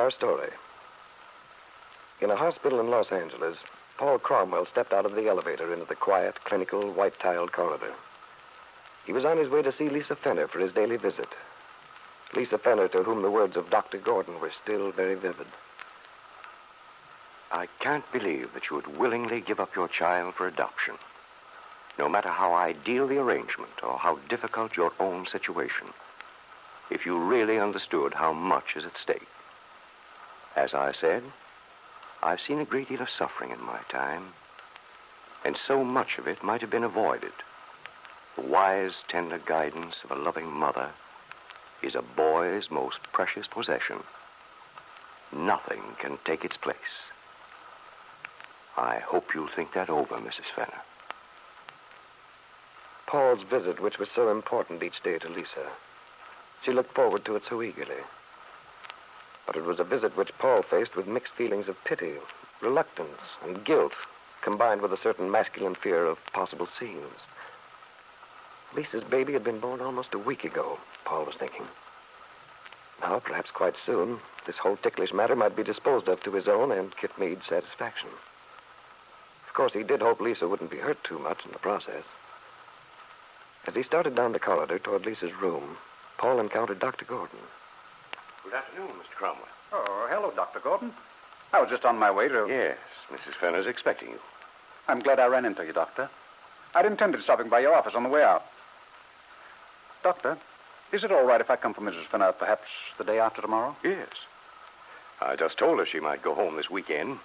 our story. In a hospital in Los Angeles, Paul Cromwell stepped out of the elevator into the quiet, clinical, white-tiled corridor. He was on his way to see Lisa Fenner for his daily visit. Lisa Fenner, to whom the words of Dr. Gordon were still very vivid. I can't believe that you would willingly give up your child for adoption, no matter how ideal the arrangement or how difficult your own situation, if you really understood how much is at stake. As I said, I've seen a great deal of suffering in my time, and so much of it might have been avoided. The wise, tender guidance of a loving mother is a boy's most precious possession. Nothing can take its place. I hope you'll think that over, Mrs. Fenner. Paul's visit, which was so important each day to Lisa, she looked forward to it so eagerly. But it was a visit which Paul faced with mixed feelings of pity, reluctance, and guilt, combined with a certain masculine fear of possible scenes. Lisa's baby had been born almost a week ago, Paul was thinking. Now, perhaps quite soon, this whole ticklish matter might be disposed of to his own and Kit Meade's satisfaction. Of course, he did hope Lisa wouldn't be hurt too much in the process. As he started down the corridor toward Lisa's room, Paul encountered Dr. Gordon. Good afternoon, Mr. Cromwell. Oh, hello, Dr. Gordon. I was just on my way to... Yes, Mrs. Fenner's expecting you. I'm glad I ran into you, Doctor. I'd intended stopping by your office on the way out. Doctor, is it all right if I come for Mrs. Fenner perhaps the day after tomorrow? Yes. I just told her she might go home this weekend.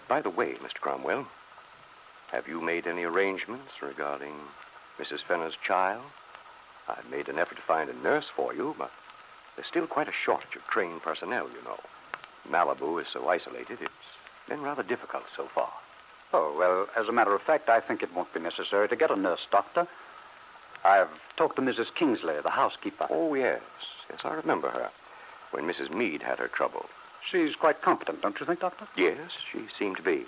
By the way, Mr. Cromwell, have you made any arrangements regarding Mrs. Fenner's child? I've made an effort to find a nurse for you, but there's still quite a shortage of trained personnel, you know. Malibu is so isolated, it's been rather difficult so far. Oh, well, as a matter of fact, I think it won't be necessary to get a nurse, Doctor. I've talked to Mrs. Kingsley, the housekeeper. Oh, yes. Yes, I remember her. When Mrs. Meade had her trouble. She's quite competent, don't you think, Doctor? Yes, she seemed to be.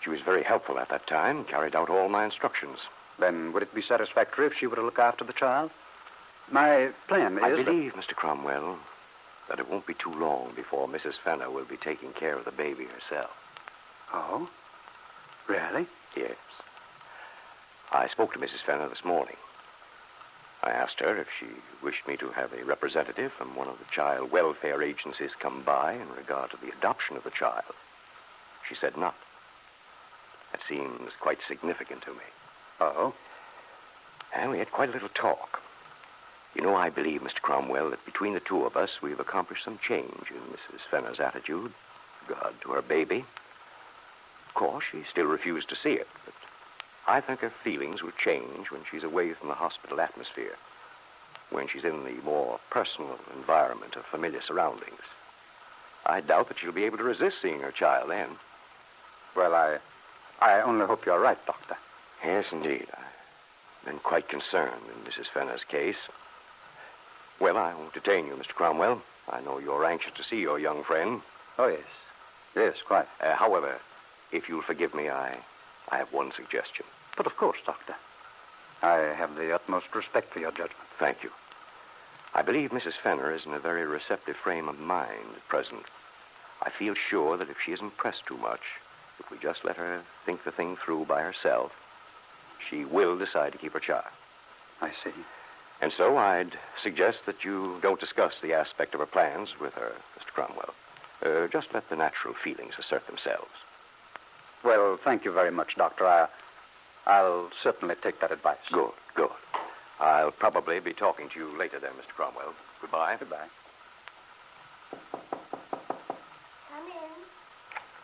She was very helpful at that time, carried out all my instructions. Then would it be satisfactory if she were to look after the child? My plan is... I believe, Mr. Cromwell, that it won't be too long before Mrs. Fenner will be taking care of the baby herself. Oh? Really? Yes. I spoke to Mrs. Fenner this morning. I asked her if she wished me to have a representative from one of the child welfare agencies come by in regard to the adoption of the child. She said not. That seems quite significant to me. Oh? And we had quite a little talk. You know, I believe, Mr. Cromwell, that between the two of us, we've accomplished some change in Mrs. Fenner's attitude with regard to her baby. Of course, she still refused to see it, but I think her feelings will change when she's away from the hospital atmosphere, when she's in the more personal environment of familiar surroundings. I doubt that she'll be able to resist seeing her child then. Well, I only hope you're right, Doctor. Yes, indeed. I've been quite concerned in Mrs. Fenner's case. Well, I won't detain you, Mr. Cromwell. I know you're anxious to see your young friend. Oh, yes. Yes, quite. However, if you'll forgive me, I have one suggestion. But of course, Doctor. I have the utmost respect for your judgment. Thank you. I believe Mrs. Fenner is in a very receptive frame of mind at present. I feel sure that if she isn't pressed too much, if we just let her think the thing through by herself, she will decide to keep her child. I see. And so I'd suggest that you don't discuss the aspect of her plans with her, Mr. Cromwell. Just let the natural feelings assert themselves. Well, thank you very much, Doctor. I'll certainly take that advice. Good, good. I'll probably be talking to you later then, Mr. Cromwell. Goodbye. Goodbye. Come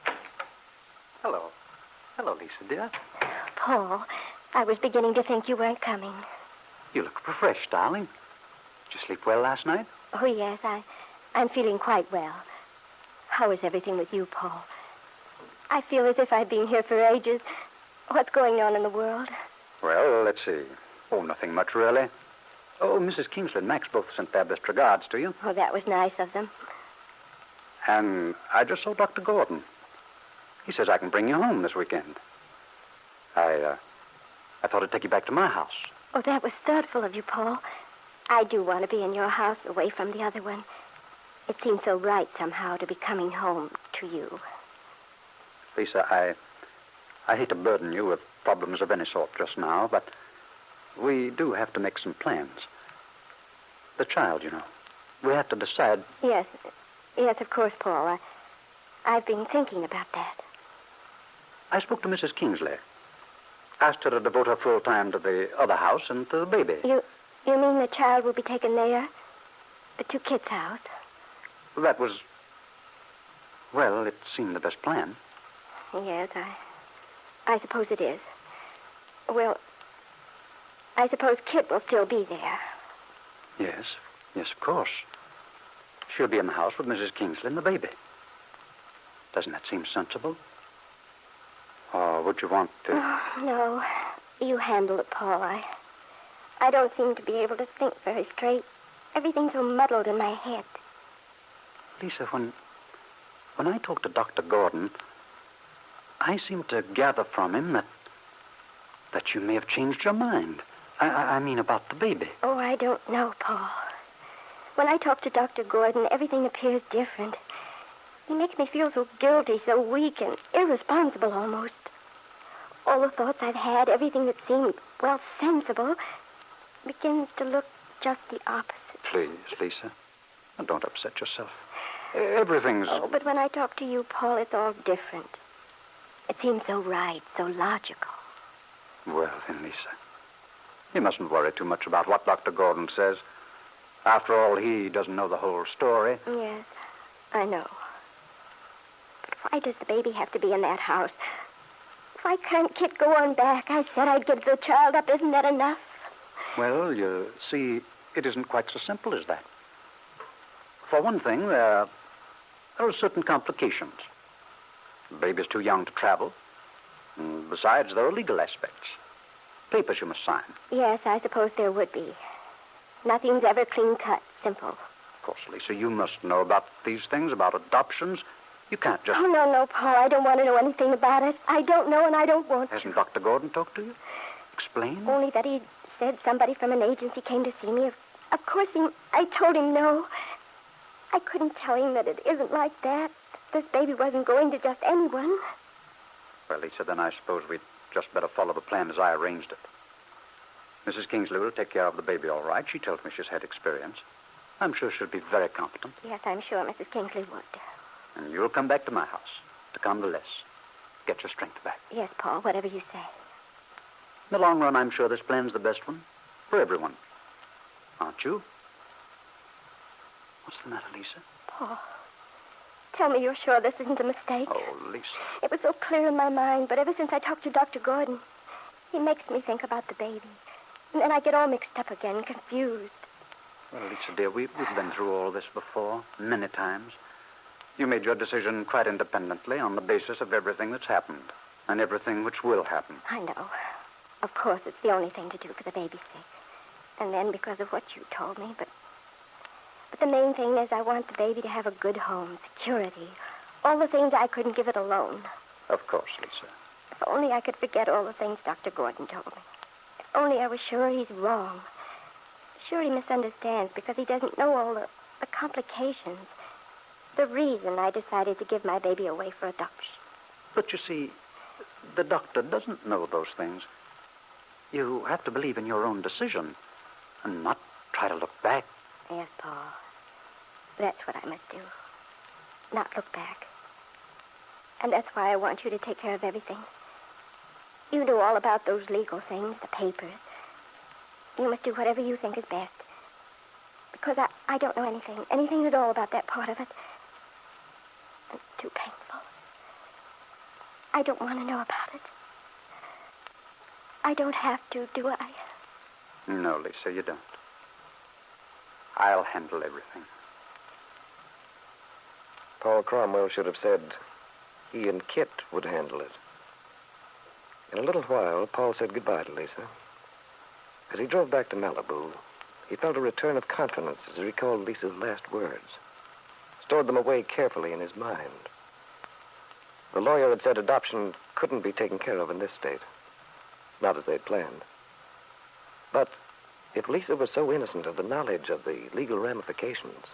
in. Hello. Hello, Lisa, dear. Paul, I was beginning to think you weren't coming. You look refreshed, darling. Did you sleep well last night? Oh, yes, I'm feeling quite well. How is everything with you, Paul? I feel as if I've been here for ages. What's going on in the world? Well, let's see. Oh, nothing much, really. Oh, Mrs. Kingsley and Max both sent their best regards to you. Oh, that was nice of them. And I just saw Dr. Gordon. He says I can bring you home this weekend. I thought I'd take you back to my house. Oh, that was thoughtful of you, Paul. I do want to be in your house away from the other one. It seems so right somehow to be coming home to you. Lisa, I hate to burden you with problems of any sort just now, but we do have to make some plans. The child, you know. We have to decide. Yes, of course, Paul. I've been thinking about that. I spoke to Mrs. Kingsley. Asked her to devote her full time to the other house and to the baby. You mean the child will be taken there? To Kit's house? That was... Well, it seemed the best plan. Yes, I suppose it is. Well, I suppose Kit will still be there. Yes, of course. She'll be in the house with Mrs. Kingsley and the baby. Doesn't that seem sensible? Or would you want to... Oh, no. You handle it, Paul. I don't seem to be able to think very straight. Everything's so muddled in my head. Lisa, when I talked to Dr. Gordon, I seemed to gather from him that you may have changed your mind. I mean about the baby. Oh, I don't know, Paul. When I talk to Dr. Gordon, everything appears different. He makes me feel so guilty, so weak and irresponsible almost. All the thoughts I've had, everything that seemed, well, sensible, begins to look just the opposite. Please, Lisa, don't upset yourself. Everything's... Oh, but when I talk to you, Paul, it's all different. It seems so right, so logical. Well, then, Lisa, you mustn't worry too much about what Dr. Gordon says. After all, he doesn't know the whole story. Yes, I know. But why does the baby have to be in that house? Why can't Kit go on back? I said I'd give the child up. Isn't that enough? Well, you see, it isn't quite so simple as that. For one thing, there are certain complications. The baby's too young to travel. And besides, there are legal aspects. Papers you must sign. Yes, I suppose there would be. Nothing's ever clean-cut, simple. Of course, Lisa, you must know about these things, about adoptions. You can't just... Oh, no, Paul. I don't want to know anything about it. I don't know, and I don't want to. Hasn't Dr. Gordon talked to you? Explain? Only that he said somebody from an agency came to see me. Of course, I told him no. I couldn't tell him that it isn't like that. This baby wasn't going to just anyone. Well, Lisa, then I suppose we'd just better follow the plan as I arranged it. Mrs. Kingsley will take care of the baby all right. She tells me she's had experience. I'm sure she'll be very competent. Yes, I'm sure Mrs. Kingsley would. And you'll come back to my house to convalesce. Get your strength back. Yes, Paul, whatever you say. In the long run, I'm sure this plan's the best one for everyone. Aren't you? What's the matter, Lisa? Paul, tell me you're sure this isn't a mistake. Oh, Lisa. It was so clear in my mind, but ever since I talked to Dr. Gordon, he makes me think about the baby. And then I get all mixed up again, confused. Well, Lisa, dear, we've been through all this before, many times. You made your decision quite independently on the basis of everything that's happened and everything which will happen. I know. Of course, it's the only thing to do for the baby's sake. And then because of what you told me, but the main thing is I want the baby to have a good home, security, all the things I couldn't give it alone. Of course, Lisa. If only I could forget all the things Dr. Gordon told me. If only I was sure he's wrong. Sure he misunderstands because he doesn't know all the complications. The reason I decided to give my baby away for adoption. But you see, the doctor doesn't know those things. You have to believe in your own decision and not try to look back. Yes, Paul. That's what I must do. Not look back. And that's why I want you to take care of everything. You know all about those legal things, the papers. You must do whatever you think is best. Because I don't know anything at all about that part of it. It's too painful. I don't want to know about it. I don't have to, do I? No, Lisa, you don't. I'll handle everything. Paul Cromwell should have said he and Kit would handle it. In a little while, Paul said goodbye to Lisa. As he drove back to Malibu, he felt a return of confidence as he recalled Lisa's last words, stored them away carefully in his mind. The lawyer had said adoption couldn't be taken care of in this state, not as they'd planned. But if Lisa was so innocent of the knowledge of the legal ramifications,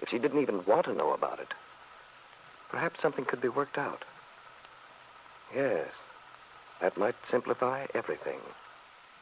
if she didn't even want to know about it, perhaps something could be worked out. Yes, that might simplify everything.